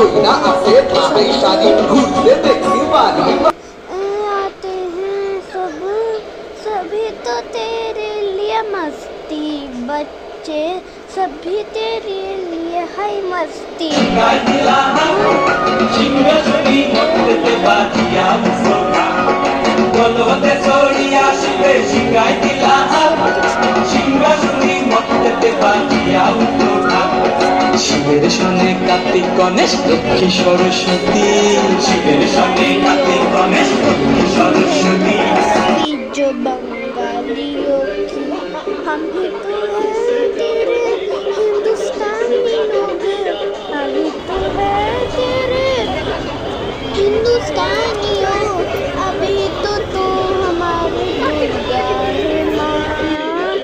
মহিনা আছে ধারাই সারি ঘুরতে দেখতে বাড়ি आते हैं सब सभी तो तेरे लिए मस्ती बच्चे सभी तेरे लिए है मस्ती শিবের সনে কার্তিক গণেশ লক্ষ্মী সরস্বতী শিবের সনে কার্তিক গণেশ লক্ষ্মী সরস্বতী जो बंगालियों की हम ही तो है तेरे हिंदुस्तानी लोग हम ही तो है तेरे हिंदुस्तानी